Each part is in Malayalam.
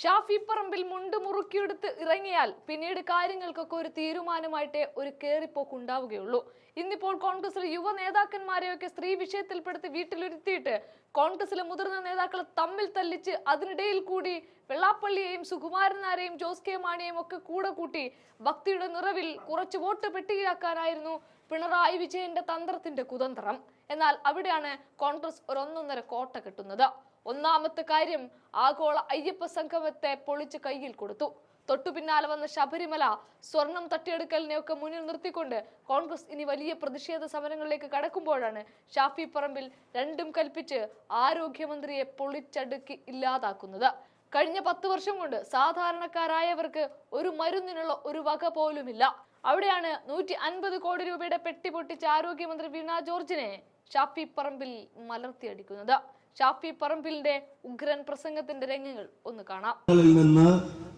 ഷാഫി പറമ്പിൽ മുണ്ട് മുറുക്കിയെടുത്ത് ഇറങ്ങിയാൽ പിന്നീട് കാര്യങ്ങൾക്കൊക്കെ ഒരു തീരുമാനമായിട്ടേ ഒരു കേറിപ്പോക്ക് ഉണ്ടാവുകയുള്ളൂ. ഇന്നിപ്പോൾ കോൺഗ്രസിലെ യുവ നേതാക്കന്മാരെയൊക്കെ സ്ത്രീ വിഷയത്തിൽപ്പെടുത്തി വീട്ടിലിരുത്തിയിട്ട് കോൺഗ്രസിലെ മുതിർന്ന നേതാക്കളെ തമ്മിൽ തല്ലിച്ച് അതിനിടയിൽ കൂടി വെള്ളാപ്പള്ളിയെയും സുകുമാരനാരെയും ജോസ് കെ മാണിയെയും ഒക്കെ കൂടെ കൂട്ടി ഭക്തിയുടെ നിറവിൽ കുറച്ച് വോട്ട് പെട്ടികയാക്കാനായിരുന്നു പിണറായി വിജയന്റെ തന്ത്രത്തിന്റെ കുതന്ത്രം. എന്നാൽ അവിടെയാണ് കോൺഗ്രസ് ഒന്നൊന്നര കോട്ട കെട്ടുന്നത്. ഒന്നാമത്തെ കാര്യം, ആഗോള അയ്യപ്പ സംഗമത്തെ പൊളിച്ച് കയ്യിൽ കൊടുത്തു. തൊട്ടു പിന്നാലെ വന്ന ശബരിമല സ്വർണം തട്ടിയെടുക്കലിനെയൊക്കെ മുന്നിൽ നിർത്തിക്കൊണ്ട് കോൺഗ്രസ് ഇനി വലിയ പ്രതിഷേധ സമരങ്ങളിലേക്ക് കടക്കുമ്പോഴാണ് ഷാഫി പറമ്പിൽ രണ്ടും കൽപ്പിച്ച് ആരോഗ്യമന്ത്രിയെ പൊളിച്ചടുക്കി ഇല്ലാതാക്കുന്നത്. കഴിഞ്ഞ 10 വർഷം കൊണ്ട് സാധാരണക്കാരായവർക്ക് ഒരു മരുന്നിനുള്ള ഒരു വക പോലുമില്ല. അവിടെയാണ് 150 കോടി രൂപയുടെ പെട്ടി പൊട്ടിച്ച ആരോഗ്യമന്ത്രി വീണ ജോർജിനെ ഷാഫി പറമ്പിൽ മലർത്തിയടിക്കുന്നത്. ഷാഫി പറമ്പിലിന്റെ ഉഗ്രൻ പ്രസംഗത്തിന്റെ രംഗങ്ങൾ ഒന്ന് കാണാം. നിന്ന്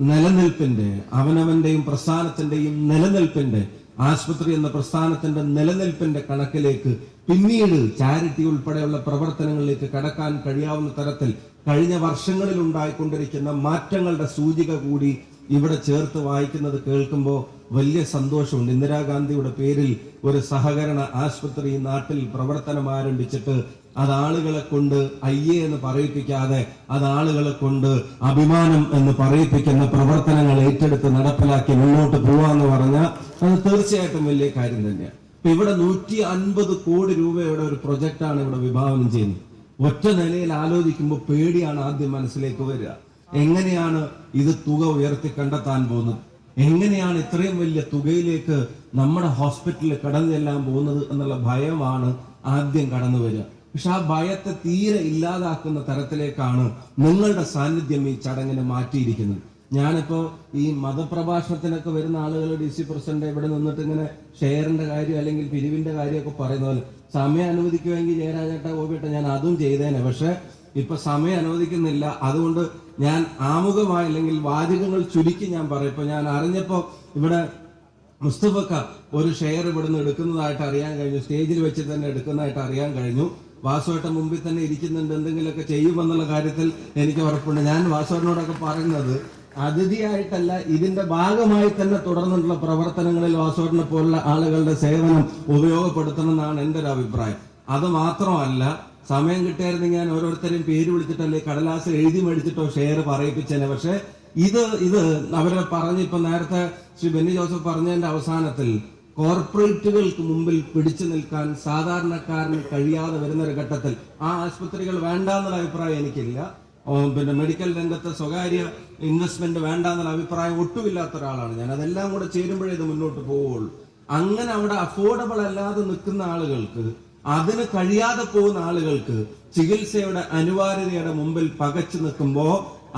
നിലനിൽപ്പിന്റെ, അവനവന്റെയും പ്രസ്ഥാനത്തിന്റെയും നിലനിൽപ്പിന്റെ, ആശുപത്രി എന്ന പ്രസ്ഥാനത്തിന്റെ നിലനിൽപ്പിന്റെ കണക്കിലേക്ക് പിന്നീട് ചാരിറ്റി ഉൾപ്പെടെയുള്ള പ്രവർത്തനങ്ങളിലേക്ക് കടക്കാൻ കഴിയാവുന്ന തരത്തിൽ കഴിഞ്ഞ വർഷങ്ങളിൽ ഉണ്ടായിക്കൊണ്ടിരിക്കുന്ന മാറ്റങ്ങളുടെ സൂചിക കൂടി ഇവിടെ ചേർത്ത് വായിക്കുന്നത് കേൾക്കുമ്പോൾ വലിയ സന്തോഷമുണ്ട്. ഇന്ദിരാഗാന്ധിയുടെ പേരിൽ ഒരു സഹകരണ ആശുപത്രി നാട്ടിൽ പ്രവർത്തനം ആരംഭിച്ചിട്ട് അത് ആളുകളെ കൊണ്ട് അയ്യേ എന്ന് പറയിപ്പിക്കാതെ അത് ആളുകളെ കൊണ്ട് അഭിമാനം എന്ന് പറയിപ്പിക്കുന്ന പ്രവർത്തനങ്ങൾ ഏറ്റെടുത്ത് നടപ്പിലാക്കി മുന്നോട്ട് പോവാന്ന് പറഞ്ഞാൽ അത് തീർച്ചയായിട്ടും വലിയ കാര്യം തന്നെയാണ്. ഇവിടെ 150 കോടി രൂപയുടെ ഒരു പ്രൊജക്റ്റാണ് ഇവിടെ വിഭാവനം ചെയ്യുന്നത്. ഒറ്റ നിലയിൽ ആലോചിക്കുമ്പോൾ പേടിയാണ് ആദ്യം മനസ്സിലേക്ക് വരിക. എങ്ങനെയാണ് ഇത് തുക ഉയർത്തി കണ്ടെത്താൻ പോകുന്നത്? എങ്ങനെയാണ് ഇത്രയും വലിയ തുകയിലേക്ക് നമ്മുടെ ഹോസ്പിറ്റലിൽ കടന്നു ചെല്ലാൻ പോകുന്നത് എന്നുള്ള ഭയമാണ് ആദ്യം കടന്നു വരിക. പക്ഷെ ആ ഭയത്തെ തീരെ ഇല്ലാതാക്കുന്ന തരത്തിലേക്കാണ് നിങ്ങളുടെ സാന്നിധ്യം ഈ ചടങ്ങിനെ മാറ്റിയിരിക്കുന്നത്. ഞാനിപ്പോ ഈ മതപ്രഭാഷണത്തിനൊക്കെ വരുന്ന ആളുകൾ DC പ്രസിഡന്റ് ഇവിടെ നിന്നിട്ട് ഇങ്ങനെ ഷെയറിന്റെ കാര്യം അല്ലെങ്കിൽ പിരിവിന്റെ കാര്യമൊക്കെ പറയുന്ന പോലെ സമയം അനുവദിക്കുമെങ്കിൽ ജയരാജേട്ട ഗോപിയേട്ട ഞാൻ അതും ചെയ്തേനെ. പക്ഷെ ഇപ്പൊ സമയം അനുവദിക്കുന്നില്ല. അതുകൊണ്ട് ഞാൻ ആമുഖമായി അല്ലെങ്കിൽ വാചകങ്ങൾ ചുരുക്കി ഞാൻ പറയും. ഇപ്പൊ ഞാൻ അറിഞ്ഞപ്പോ ഇവിടെ മുസ്തഫക്ക ഒരു ഷെയർ ഇവിടുന്ന് എടുക്കുന്നതായിട്ട് അറിയാൻ കഴിഞ്ഞു. സ്റ്റേജിൽ വെച്ച് തന്നെ എടുക്കുന്നതായിട്ട് അറിയാൻ കഴിഞ്ഞു. വാസുവേട്ട മുമ്പിൽ തന്നെ ഇരിക്കുന്നുണ്ട്. എന്തെങ്കിലുമൊക്കെ ചെയ്യുമെന്നുള്ള കാര്യത്തിൽ എനിക്ക് ഉറപ്പുണ്ട്. ഞാൻ വാസുവേട്ടനോടൊക്കെ പറയുന്നത് അതിഥിയായിട്ടല്ല, ഇതിന്റെ ഭാഗമായി തന്നെ തുടർന്നുള്ള പ്രവർത്തനങ്ങളിൽ വാസുവേട്ടനെ പോലുള്ള ആളുകളുടെ സേവനം ഉപയോഗപ്പെടുത്തണം എന്നാണ് എൻ്റെ ഒരു അഭിപ്രായം. അത് മാത്രമല്ല, സമയം കിട്ടിയായിരുന്നെങ്കിൽ ഞാൻ ഓരോരുത്തരെയും പേര് വിളിച്ചിട്ടല്ലേ കടലാസ് എഴുതി മേടിച്ചിട്ടോ ഷെയർ പറയിപ്പിച്ചേനെ. പക്ഷെ ഇത് അവരെ പറഞ്ഞ് ഇപ്പൊ നേരത്തെ ശ്രീ ബെന്നി ജോസഫ് പറഞ്ഞതിന്റെ അവസാനത്തിൽ കോർപ്പറേറ്റുകൾക്ക് മുമ്പിൽ പിടിച്ചു നിൽക്കാൻ സാധാരണക്കാരന് കഴിയാതെ വരുന്ന ഒരു ഘട്ടത്തിൽ ആ ആശുപത്രികൾ വേണ്ട എന്നുള്ള അഭിപ്രായം എനിക്കില്ല. പിന്നെ മെഡിക്കൽ രംഗത്ത് സ്വകാര്യ ഇൻവെസ്റ്റ്മെന്റ് വേണ്ട എന്നുള്ള അഭിപ്രായം ഒട്ടുമില്ലാത്ത ഒരാളാണ് ഞാൻ. അതെല്ലാം കൂടെ ചേരുമ്പോഴേ ഇത് മുന്നോട്ട് പോവുള്ളൂ. അങ്ങനെ അവിടെ അഫോർഡബിൾ അല്ലാതെ നിൽക്കുന്ന ആളുകൾക്ക്, അതിന് കഴിയാതെ പോകുന്ന ആളുകൾക്ക് ചികിത്സയുടെ അനിവാര്യതയുടെ മുമ്പിൽ പകച്ചു നിൽക്കുമ്പോ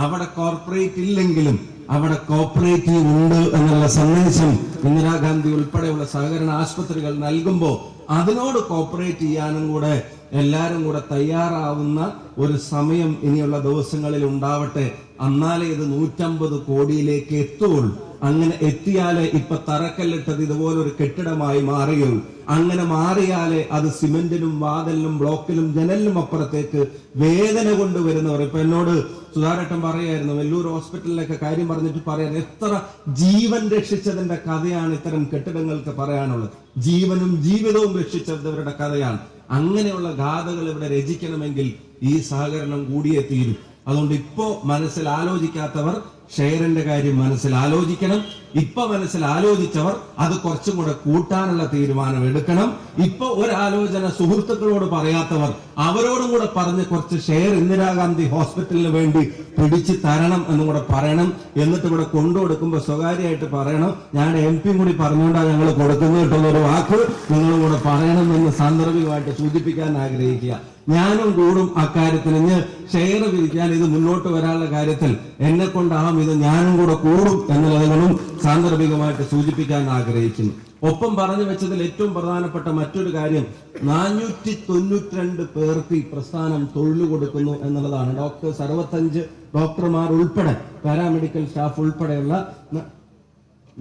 അവിടെ കോർപ്പറേറ്റ് ഇല്ലെങ്കിലും അവിടെ കോപ്പറേറ്റീവ് ഉണ്ട് എന്നുള്ള സന്ദേശം ഇന്ദിരാഗാന്ധി ഉൾപ്പെടെയുള്ള സഹകരണ ആശുപത്രികൾ നൽകുമ്പോൾ അതിനോട് കോപ്പറേറ്റ് ചെയ്യാനും കൂടെ എല്ലാരും കൂടെ തയ്യാറാവുന്ന ഒരു സമയം ഇനിയുള്ള ദിവസങ്ങളിൽ ഉണ്ടാവട്ടെ. എന്നാലേ ഇത് 150 കോടിയിലേക്ക് എത്തുള്ളൂ. അങ്ങനെ എത്തിയാലേ ഇപ്പൊ തറക്കല്ലിട്ടത് ഇതുപോലൊരു കെട്ടിടമായി മാറുകയുള്ളൂ. അങ്ങനെ മാറിയാലേ അത് സിമെന്റിനും വാതിലിനും ബ്ലോക്കിലും ജനലിനും അപ്പുറത്തേക്ക് വേദന കൊണ്ടുവരുന്നവർ. ഇപ്പൊ എന്നോട് സുധാരേട്ടൻ പറയായിരുന്നു, വെല്ലൂർ ഹോസ്പിറ്റലിലൊക്കെ കാര്യം പറഞ്ഞിട്ട് പറയാൻ എത്ര ജീവൻ രക്ഷിച്ചതിന്റെ കഥയാണ് ഇത്തരം കെട്ടിടങ്ങൾക്ക് പറയാനുള്ളത്. ജീവനും ജീവിതവും രക്ഷിച്ചവരുടെ കഥയാണ്. അങ്ങനെയുള്ള ഗാഥകൾ ഇവിടെ രചിക്കണമെങ്കിൽ ഈ സഹകരണം കൂടിയേ തീരും. അതുകൊണ്ട് ഇപ്പോ മനസ്സിൽ ആലോചിക്കാത്തവർ ഷെയറിന്റെ കാര്യം മനസ്സിൽ ആലോചിക്കണം. ഇപ്പൊ മനസ്സിൽ ആലോചിച്ചവർ അത് കുറച്ചും കൂടെ കൂട്ടാനുള്ള തീരുമാനം എടുക്കണം. ഇപ്പൊ ഒരാലോചന സുഹൃത്തുക്കളോട് പറയാത്തവർ അവരോടും കൂടെ പറഞ്ഞ് കുറച്ച് ഷെയർ ഇന്ദിരാഗാന്ധി ഹോസ്പിറ്റലിന് വേണ്ടി പിടിച്ചു തരണം എന്നും കൂടെ പറയണം. എന്നിട്ട് ഇവിടെ കൊണ്ടുകൊടുക്കുമ്പോ സ്വകാര്യമായിട്ട് പറയണം, ഞാൻ MP കൂടി പറഞ്ഞുകൊണ്ടാണ് ഞങ്ങൾ കൊടുക്കുന്നിട്ടുള്ളൊരു വാക്ക് നിങ്ങളും കൂടെ പറയണം എന്ന് സാന്ദർഭികമായിട്ട് സൂചിപ്പിക്കാൻ ആഗ്രഹിക്കുക. ഞാനും കൂടും അക്കാര്യത്തിൽ. ഇന്ന് ഷെയർ പിരിക്കാൻ ഇത് മുന്നോട്ട് വരാനുള്ള കാര്യത്തിൽ എന്നെ കൊണ്ടാവും ഇത് ഞാനും കൂടെ കൂടും എന്നുള്ളതിനും സാന്ദർഭികമായിട്ട് സൂചിപ്പിക്കാൻ ആഗ്രഹിക്കുന്നു. ഒപ്പം പറഞ്ഞു വെച്ചതിൽ ഏറ്റവും പ്രധാനപ്പെട്ട മറ്റൊരു കാര്യം, 492 പേർക്ക് ഈ പ്രസ്ഥാനം തൊഴിൽ കൊടുക്കുന്നു എന്നുള്ളതാണ്. ഡോക്ടേഴ്സ് 65 ഡോക്ടർമാർ ഉൾപ്പെടെ പാരാമെഡിക്കൽ സ്റ്റാഫ് ഉൾപ്പെടെയുള്ള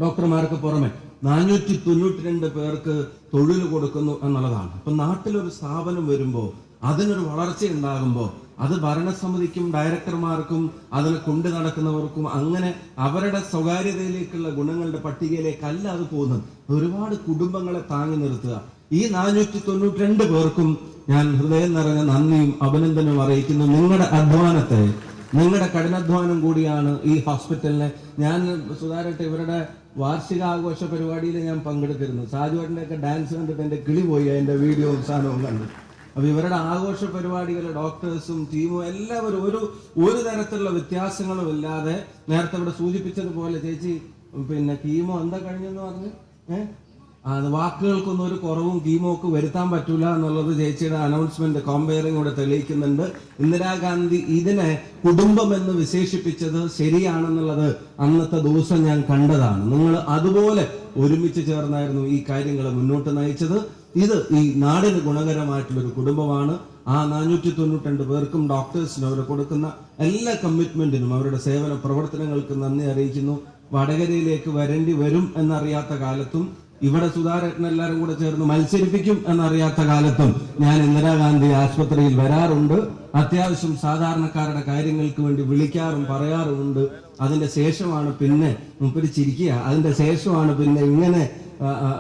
ഡോക്ടർമാർക്ക് പുറമെ 492 പേർക്ക് തൊഴിൽ കൊടുക്കുന്നു എന്നുള്ളതാണ്. അപ്പൊ നാട്ടിലൊരു സ്ഥാപനം വരുമ്പോ അതിനൊരു വളർച്ച ഉണ്ടാകുമ്പോൾ അത് ഭരണസമിതിക്കും ഡയറക്ടർമാർക്കും അതിനെ കൊണ്ടു നടക്കുന്നവർക്കും അങ്ങനെ അവരുടെ സ്വകാര്യതയിലേക്കുള്ള ഗുണങ്ങളുടെ പട്ടികയിലേക്കല്ല അത് പോകുന്നത്. ഒരുപാട് കുടുംബങ്ങളെ താങ്ങി നിർത്തുക. ഈ 492 പേർക്കും ഞാൻ ഹൃദയം നിറഞ്ഞ നന്ദിയും അഭിനന്ദനവും അറിയിക്കുന്നു. നിങ്ങളുടെ അധ്വാനത്തെ, നിങ്ങളുടെ കഠിനാധ്വാനം കൂടിയാണ് ഈ ഹോസ്പിറ്റലിനെ. ഞാൻ സുധാരട്ടെ ഇവരുടെ വാർഷികാഘോഷ പരിപാടിയിൽ ഞാൻ പങ്കെടുത്തിരുന്നു. സാജുവേട്ടൻ്റെ ഒക്കെ ഡാൻസ് കണ്ടിട്ട് എൻ്റെ കിളി പോയി, അതിൻ്റെ വീഡിയോയും സാധനവും കണ്ടു. അപ്പൊ ഇവരുടെ ആഘോഷ പരിപാടികൾ ഡോക്ടേഴ്സും ടീമും എല്ലാവരും ഒരു തരത്തിലുള്ള വ്യത്യാസങ്ങളും ഇല്ലാതെ, നേരത്തെ ഇവിടെ സൂചിപ്പിച്ചതുപോലെ ചേച്ചി പിന്നെ കീമോ എന്താ കഴിഞ്ഞെന്ന് പറഞ്ഞു, അത് വാക്കുകൾക്കൊന്നും ഒരു കുറവും കീമോക്ക് വരുത്താൻ പറ്റൂല എന്നുള്ളത് ചേച്ചിയുടെ അനൗൺസ്മെന്റ് കോമ്പയറിംഗ് കൂടെ തെളിയിക്കുന്നുണ്ട്. ഇന്ദിരാഗാന്ധി ഇതിനെ കുടുംബം എന്ന് വിശേഷിപ്പിച്ചത് ശരിയാണെന്നുള്ളത് അന്നത്തെ ദിവസം ഞാൻ കണ്ടതാണ്. നിങ്ങൾ അതുപോലെ ഒരുമിച്ച് ചേർന്നായിരുന്നു ഈ കാര്യങ്ങൾ മുന്നോട്ട് നയിച്ചത്. ഇത് ഈ നാടിന് ഗുണകരമായിട്ടുള്ളൊരു കുടുംബമാണ്. ആ 492 പേർക്കും ഡോക്ടേഴ്സിനും അവർ കൊടുക്കുന്ന എല്ലാ കമ്മിറ്റ്മെന്റിനും അവരുടെ സേവന പ്രവർത്തനങ്ങൾക്ക് നന്ദി അറിയിക്കുന്നു. വടകരയിലേക്ക് വരേണ്ടി വരും എന്നറിയാത്ത കാലത്തും ഇവിടെ സുധാരത്ന എല്ലാവരും കൂടെ ചേർന്ന് മത്സരിപ്പിക്കും എന്നറിയാത്ത കാലത്തും ഞാൻ ഇന്ദിരാഗാന്ധി ആശുപത്രിയിൽ വരാറുണ്ട്. അത്യാവശ്യം സാധാരണക്കാരുടെ കാര്യങ്ങൾക്ക് വേണ്ടി വിളിക്കാറും പറയാറുമുണ്ട്. അതിന്റെ ശേഷമാണ് പിന്നെ മുപ്പര് ചിരിക്കുക, അതിന്റെ ശേഷമാണ് പിന്നെ ഇങ്ങനെ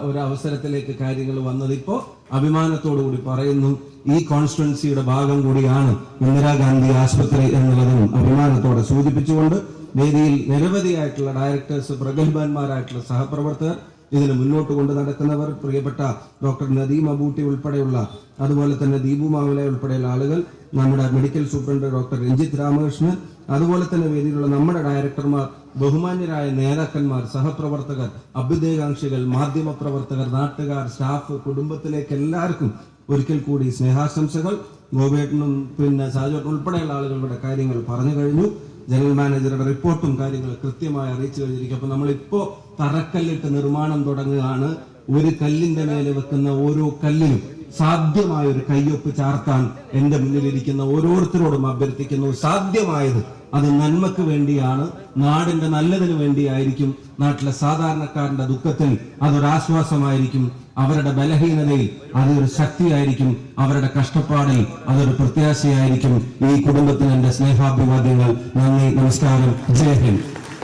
ഒരു അവസരത്തിലേക്ക് കാര്യങ്ങൾ വന്നത്. ഇപ്പോ അഭിമാനത്തോടു കൂടി പറയുന്നു, ഈ കോൺസ്റ്റിറ്റ്യുവൻസിയുടെ ഭാഗം കൂടിയാണ് ഇന്ദിരാഗാന്ധി ആശുപത്രി എന്നുള്ളതും അഭിമാനത്തോടെ സൂചിപ്പിച്ചുകൊണ്ട് വേദിയിൽ നിരവധിയായിട്ടുള്ള ഡയറക്ടേഴ്സ്, പ്രഗത്ഭന്മാരായിട്ടുള്ള സഹപ്രവർത്തകർ, ഇതിന് മുന്നോട്ട് കൊണ്ട് നടക്കുന്നവർ, പ്രിയപ്പെട്ട ഡോക്ടർ നദീം അബൂട്ടി ഉൾപ്പെടെയുള്ള, അതുപോലെ തന്നെ ദീപു മാവില ഉൾപ്പെടെയുള്ള ആളുകൾ, നമ്മുടെ medical superintendent doctor Ranjith Ramakrishnan, അതുപോലെ തന്നെ വേദിയിലുള്ള നമ്മുടെ ഡയറക്ടർമാർ, ബഹുമാന്യരായ നേതാക്കന്മാർ, സഹപ്രവർത്തകർ, അഭ്യുദയകാംക്ഷികൾ, മാധ്യമ പ്രവർത്തകർ, നാട്ടുകാർ, സ്റ്റാഫ്, കുടുംബത്തിലേക്ക് എല്ലാവർക്കും ഒരിക്കൽ കൂടി സ്നേഹാശംസകൾ. ഗോപേട്ടനും പിന്നെ സാജോട്ടും ഉൾപ്പെടെയുള്ള ആളുകളുടെ കാര്യങ്ങൾ പറഞ്ഞു കഴിഞ്ഞു. ജനറൽ മാനേജറുടെ റിപ്പോർട്ടും കാര്യങ്ങൾ കൃത്യമായി അറിയിച്ചു കഴിഞ്ഞിരിക്കും. അപ്പൊ നമ്മളിപ്പോ തറക്കല്ലിട്ട് നിർമ്മാണം തുടങ്ങുകയാണ്. ഒരു കല്ലിന്റെ മേലെ വെക്കുന്ന ഓരോ കല്ലിനും സാധ്യമായ ഒരു കയ്യൊപ്പ് ചാർത്താൻ എന്റെ മുന്നിലിരിക്കുന്ന ഓരോരുത്തരോടും അഭ്യർത്ഥിക്കുന്നു. സാധ്യമായത് അത് നന്മക്ക് വേണ്ടിയാണ്, നാടിന്റെ നല്ലതിന് വേണ്ടിയായിരിക്കും. നാട്ടിലെ സാധാരണക്കാരന്റെ ദുഃഖത്തിൽ അതൊരാശ്വാസമായിരിക്കും, അവരുടെ ബലഹീനതയിൽ അതൊരു ശക്തിയായിരിക്കും, അവരുടെ കഷ്ടപ്പാടിൽ അതൊരു പ്രത്യാശയായിരിക്കും. ഈ കുടുംബത്തിന് എന്റെ സ്നേഹാഭിവാദ്യങ്ങൾ. നന്ദി, നമസ്കാരം, ജയ് ഹിന്ദ്.